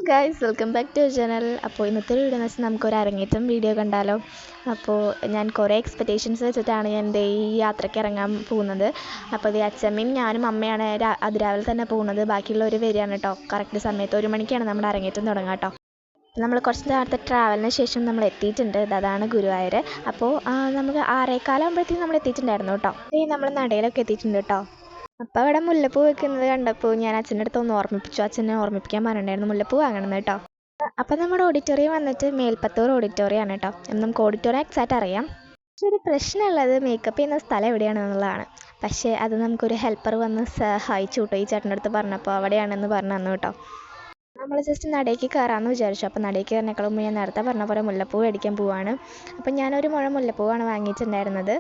Guys welcome back to channel. അപ്പോൾ ഇന്നത്തെ video എന്ന് വെച്ചാൽ നമുക്കൊരു അരങ്ങേറ്റം വീഡിയോ കണ്ടാലോ. അപ്പോൾ ഞാൻ കുറേ എക്സ്പെക്റ്റേഷൻസ് വെച്ചിട്ടാണ് എൻ്റെ ഈ യാത്രയ്ക്ക് ഇറങ്ങാൻ പോകുന്നത്. അപ്പോൾ ഇത് അച്ഛമ്മയും ഞാനും അമ്മയാണ് അതിരാവിലെ തന്നെ പോകുന്നത്. ബാക്കിയുള്ളവർ വരികയാണ് കേട്ടോ. കറക്റ്റ് സമയത്ത് 1 മണിക്കാണ് നമ്മുടെ അരങ്ങേറ്റം തുടങ്ങുക കേട്ടോ. നമ്മൾ കുറച്ച് നേരത്തെ ട്രാവലിന് ശേഷം നമ്മൾ എത്തിയിട്ടുണ്ട്. അതാണ് ഗുരുവായൂർ. അപ്പോൾ നമുക്ക് 6:15 നമ്മൾ എത്തിയിട്ടുണ്ടായിരുന്നു കേട്ടോ. നമ്മൾ നടയിലൊക്കെ എത്തിയിട്ടുണ്ട് കേട്ടോ. അപ്പോൾ അവിടെ മുല്ലപ്പൂ വെക്കുന്നത് കണ്ടപ്പോൾ ഞാൻ അച്ഛൻ്റെ അടുത്ത് ഒന്ന് ഓർമ്മിപ്പിച്ചു. അച്ഛനെ ഓർമ്മിപ്പിക്കാൻ പറഞ്ഞിട്ടുണ്ടായിരുന്നു മുല്ലപ്പൂ വാങ്ങണം കേട്ടോ. അപ്പോൾ നമ്മുടെ ഓഡിറ്റോറിയം വന്നിട്ട് മേൽപ്പത്തൂർ ഓഡിറ്റോറിയമാണ് കേട്ടോ. നമുക്ക് ഓഡിറ്റോറിയം എക്സാക്റ്റ് അറിയാം. പക്ഷെ ഒരു പ്രശ്നമുള്ളത് മേക്കപ്പ് ചെയ്യുന്ന സ്ഥലം എവിടെയാണെന്നുള്ളതാണ്. പക്ഷേ അത് നമുക്കൊരു ഹെൽപ്പർ വന്ന് സഹായിച്ചു കേട്ടോ. ഈ ചേട്ടൻ്റെ അടുത്ത് പറഞ്ഞപ്പോൾ അവിടെയാണെന്ന് പറഞ്ഞു തന്നു കേട്ടോ. നമ്മൾ ജസ്റ്റ് നടയ്ക്ക് കയറാമെന്ന് വിചാരിച്ചു. അപ്പോൾ നടയ്ക്ക് കയറിനേക്കാളും മുമ്പ് ഞാൻ നേരത്തെ പറഞ്ഞ പോലെ മുല്ലപ്പൂ മേടിക്കാൻ പോവാണ്. അപ്പം ഞാനൊരു മുഴം മുല്ലപ്പൂവാണ് വാങ്ങിയിട്ടുണ്ടായിരുന്നത്.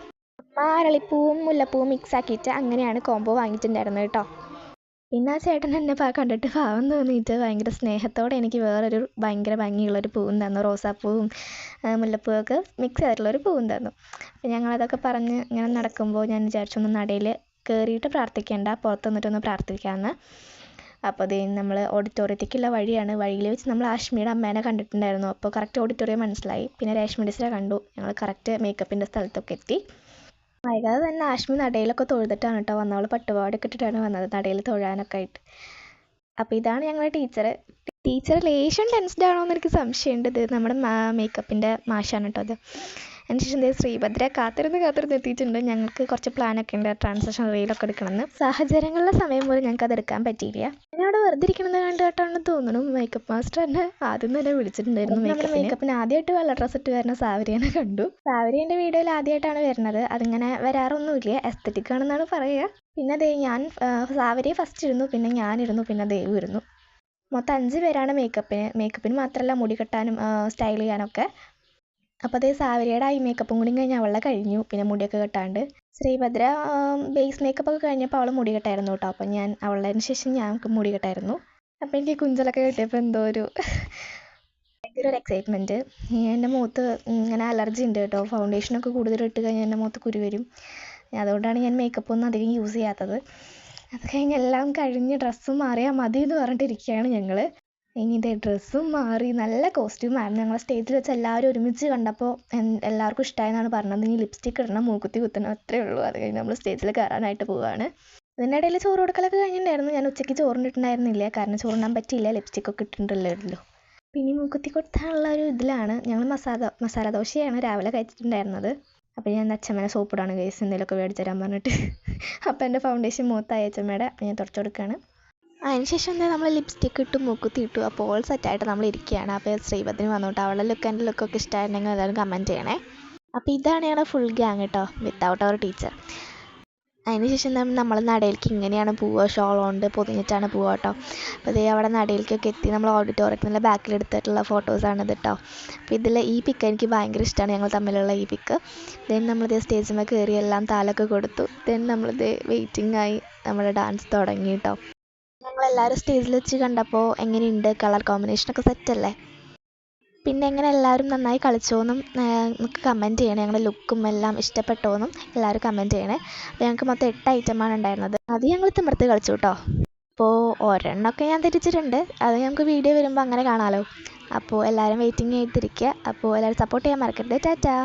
അരളിപ്പൂവും മുല്ലപ്പൂവും മിക്സ് ആക്കിയിട്ട് അങ്ങനെയാണ് കോംബോ വാങ്ങിയിട്ടുണ്ടായിരുന്നത് കേട്ടോ. പിന്നെ ആ ചേട്ടൻ എന്നെ കണ്ടിട്ട് പാവം തോന്നിയിട്ട് ഭയങ്കര സ്നേഹത്തോടെ എനിക്ക് വേറൊരു ഭയങ്കര ഭംഗിയുള്ളൊരു പൂവും തന്നു. റോസാപ്പൂവും മുല്ലപ്പൂവൊക്കെ മിക്സ് ആയിട്ടുള്ളൊരു പൂവും തന്നു. അപ്പം ഞങ്ങളതൊക്കെ പറഞ്ഞ് ഇങ്ങനെ നടക്കുമ്പോൾ ഞാൻ വിചാരിച്ചൊന്ന് നടയിൽ കയറിയിട്ട് പ്രാർത്ഥിക്കേണ്ട, പുറത്ത് നിന്നിട്ടൊന്ന് പ്രാർത്ഥിക്കാമെന്ന്. അപ്പോൾ അതേ നമ്മൾ ഓഡിറ്റോറിയത്തേക്കുള്ള വഴിയാണ്. വഴിയിൽ വെച്ച് നമ്മൾ ആഷ്മിയുടെ അമ്മേനെ കണ്ടിട്ടുണ്ടായിരുന്നു. അപ്പോൾ കറക്റ്റ് ഓഡിറ്റോറിയം മനസ്സിലായി. പിന്നെ രേഷ്മ ടീച്ചറെ കണ്ടു. ഞങ്ങൾ കറക്റ്റ് മേക്കപ്പിൻ്റെ സ്ഥലത്തൊക്കെ എത്തി. വൈകാതെ തന്നെ ആഷ്മി നടയിലൊക്കെ തൊഴുതിട്ടാണ് കേട്ടോ വന്നത്. അവൾ പട്ടുപാവാടയൊക്കെ ഇട്ടിട്ടാണ് വന്നത് നടയിൽ തൊഴാനൊക്കെ ആയിട്ട്. അപ്പോൾ ഇതാണ് ഞങ്ങളുടെ ടീച്ചർ ലേശം ടെൻസ്ഡ് ആണോ എന്ന് എനിക്ക് സംശയമുണ്ട്. ഇത് നമ്മുടെ മേക്കപ്പിൻ്റെ മാഷാണ് കേട്ടോ അത്. അതിനുശേഷം ശ്രീഭദ്ര കാത്തിരുന്ന് എത്തിയിട്ടുണ്ട്. ഞങ്ങൾക്ക് കുറച്ച് പ്ലാനൊക്കെ ഉണ്ട്, ട്രാൻസാക്ഷൻ റീലൊക്കെ എടുക്കണമെന്ന്. സാഹചര്യങ്ങളുടെ സമയം പോലും ഞങ്ങൾക്ക് അത് എടുക്കാൻ പറ്റിയില്ല. ഞാൻ അവിടെ വെറുതെ ഇരിക്കണമെന്ന് കണ്ടിട്ടാണെന്ന് തോന്നുന്നു മേക്കപ്പ് മാസ്റ്റർ എന്നെ ആദ്യം തന്നെ വിളിച്ചിട്ടുണ്ടായിരുന്നു. മേക്കപ്പിന് ആദ്യമായിട്ട് വെള്ള ഡ്രസ്സ് ഇട്ട് വരുന്ന സാവരിയെ കണ്ടു. സാവരി എൻ്റെ വീഡിയോയിൽ ആദ്യമായിട്ടാണ് വരുന്നത്. അതിങ്ങനെ വരാറൊന്നുമില്ല, എസ്തറ്റിക് ആണെന്നാണ് പറയുക. പിന്നെ ഞാൻ സാവരിയെ ഫസ്റ്റ് ഇരുന്നു, പിന്നെ ഞാനിരുന്നു, പിന്നെ ദേവ് ഇരുന്നു. മൊത്തം 5 പേരാണ് മേക്കപ്പിന് മാത്രമല്ല മുടി കെട്ടാനും സ്റ്റൈൽ ചെയ്യാനൊക്കെ. അപ്പോൾ സാവരിയുടെ ഐ മേക്കപ്പും കൂടി കഴിഞ്ഞ് അവളുടെ കഴിഞ്ഞു. പിന്നെ മുടിയൊക്കെ കെട്ടാണ്ട് ശ്രീഭദ്ര ബേസ് മേക്കപ്പൊക്കെ കഴിഞ്ഞപ്പോൾ അവൾ മുടി കെട്ടായിരുന്നു കേട്ടോ. അപ്പോൾ ഞാൻ അവളുടെ ശേഷം ഞാൻ മുടി കെട്ടായിരുന്നു. അപ്പോൾ എനിക്ക് കുഞ്ചലൊക്കെ കെട്ടിയപ്പോൾ എന്തോ ഭയങ്കര ഒരു എക്സൈറ്റ്മെൻറ്റ്. എൻ്റെ മുഖത്ത് ഇങ്ങനെ അലർജി ഉണ്ട് കേട്ടോ. ഫൗണ്ടേഷനൊക്കെ കൂടുതൽ ഇട്ട് കഴിഞ്ഞാൽ എൻ്റെ മുഖത്ത് കുരു വരും. അതുകൊണ്ടാണ് ഞാൻ മേക്കപ്പ് ഒന്നും അധികം യൂസ് ചെയ്യാത്തത്. അത് കഴിഞ്ഞ് എല്ലാം കഴിഞ്ഞ് ഡ്രസ്സും മാറിയാൽ മതി എന്ന് പറഞ്ഞിട്ടിരിക്കുകയാണ് ഞങ്ങൾ. ഇനി ഡ്രസ്സും മാറി നല്ല കോസ്റ്റ്യൂമായിരുന്നു. ഞങ്ങൾ സ്റ്റേജിൽ വെച്ച് എല്ലാവരും ഒരുമിച്ച് കണ്ടപ്പോൾ എല്ലാവർക്കും ഇഷ്ടമായെന്നാണ് പറഞ്ഞത്. ഇനി ലിപ്സ്റ്റിക് ഇടണം, മൂക്കുത്തി കുത്തണം, അത്രേ ഉള്ളൂ. അത് കഴിഞ്ഞ് നമ്മൾ സ്റ്റേജിൽ കയറാനായിട്ട് പോവുകയാണ്. ഇതിൻ്റെ ഇടയിൽ ചോറ് കൊടുക്കലൊക്കെ കഴിഞ്ഞിട്ടുണ്ടായിരുന്നു. ഞാൻ ഉച്ചയ്ക്ക് ചോറിനിട്ടുണ്ടായിരുന്നില്ല, കാരണം ചോറിനാൻ പറ്റിയില്ല, ലിപ്സ്റ്റിക്കൊക്കെ ഇട്ടിട്ടുണ്ടല്ലോ. പിന്നെ മൂക്കുത്തി കൊടുത്താനുള്ള ഒരു ഇതിലാണ്. ഞങ്ങൾ മസാല ദോശയാണ് രാവിലെ കഴിച്ചിട്ടുണ്ടായിരുന്നത്. അപ്പോൾ ഞാൻ അച്ഛമ്മേനെ സോപ്പിടാണ് കേസ് എന്തെങ്കിലുമൊക്കെ മേടിച്ചു തരാൻ പറഞ്ഞിട്ട്. അപ്പോൾ എൻ്റെ ഫൗണ്ടേഷൻ മൂത്തായ അച്ഛമ്മയുടെ ഞാൻ തുടച്ചു കൊടുക്കുകയാണ്. അതിനുശേഷം നമ്മൾ ലിപ്സ്റ്റിക്ക് ഇട്ടു, മൂക്കുത്തി ഇട്ടു. അപ്പോൾ ഓൾ സെറ്റായിട്ട് നമ്മൾ ഇരിക്കുകയാണ്. അപ്പോൾ ശ്രീഭദ്രന് വന്നോട്ട് അവളുടെ എൻ്റെ ലുക്കൊക്കെ ഇഷ്ടമായിട്ടുണ്ടെങ്കിൽ എല്ലാവരും കമൻറ്റ് ചെയ്യണേ. അപ്പോൾ ഇതാണ് ഞങ്ങളുടെ ഫുൾ ഗ്യാങ് കേട്ടോ, വിത്തൗട്ട് അവർ ടീച്ചർ. അതിനുശേഷം നമ്മൾ നടയിലേക്ക് ഇങ്ങനെയാണ് പോവുക, ഷോൾ കൊണ്ട് പൊതിഞ്ഞിട്ടാണ് പോവുക കേട്ടോ. അപ്പോൾ അവിടെ നടയിലേക്കൊക്കെ എത്തി. നമ്മൾ ഓഡിറ്റോറിയത്തിൻ്റെ ബാക്കിൽ എടുത്തിട്ടുള്ള ഫോട്ടോസാണിത് കേട്ടോ. അപ്പോൾ ഈ പിക്ക് എനിക്ക് ഭയങ്കര ഇഷ്ടമാണ്, ഞങ്ങൾ തമ്മിലുള്ള ഈ പിക്ക്. നമ്മളിത് സ്റ്റേജിൽ കയറി എല്ലാം താലൊക്കെ കൊടുത്തു. നമ്മളിത് വെയിറ്റിംഗ് ആയി നമ്മുടെ ഡാൻസ് തുടങ്ങി കേട്ടോ. ഞങ്ങളെല്ലാവരും സ്റ്റേജിൽ വെച്ച് കണ്ടപ്പോൾ എങ്ങനെയുണ്ട്, കളർ കോമ്പിനേഷനൊക്കെ സെറ്റല്ലേ? പിന്നെ എങ്ങനെ എല്ലാവരും നന്നായി കളിച്ചോന്നും നമുക്ക് കമൻറ്റ് ചെയ്യണേ. ഞങ്ങളുടെ ലുക്കും എല്ലാം ഇഷ്ടപ്പെട്ടോന്നും എല്ലാവരും കമൻറ്റ് ചെയ്യണേ. അപ്പോൾ ഞങ്ങൾക്ക് മൊത്തം 8 ഐറ്റമാണ് ഉണ്ടായിരുന്നത്. അത് ഞങ്ങൾ തിമിർത്ത് കളിച്ചു കേട്ടോ. അപ്പോൾ ഒരെണ്ണമൊക്കെ ഞാൻ തിരിച്ചിട്ടുണ്ട്, അത് ഞങ്ങൾക്ക് വീഡിയോ വരുമ്പോൾ അങ്ങനെ കാണാമല്ലോ. അപ്പോൾ എല്ലാവരും വെയിറ്റിംഗ് ചെയ്തിരിക്കുക. അപ്പോൾ എല്ലാവരും സപ്പോർട്ട് ചെയ്യാൻ മറക്കരുത്. ടാറ്റാ.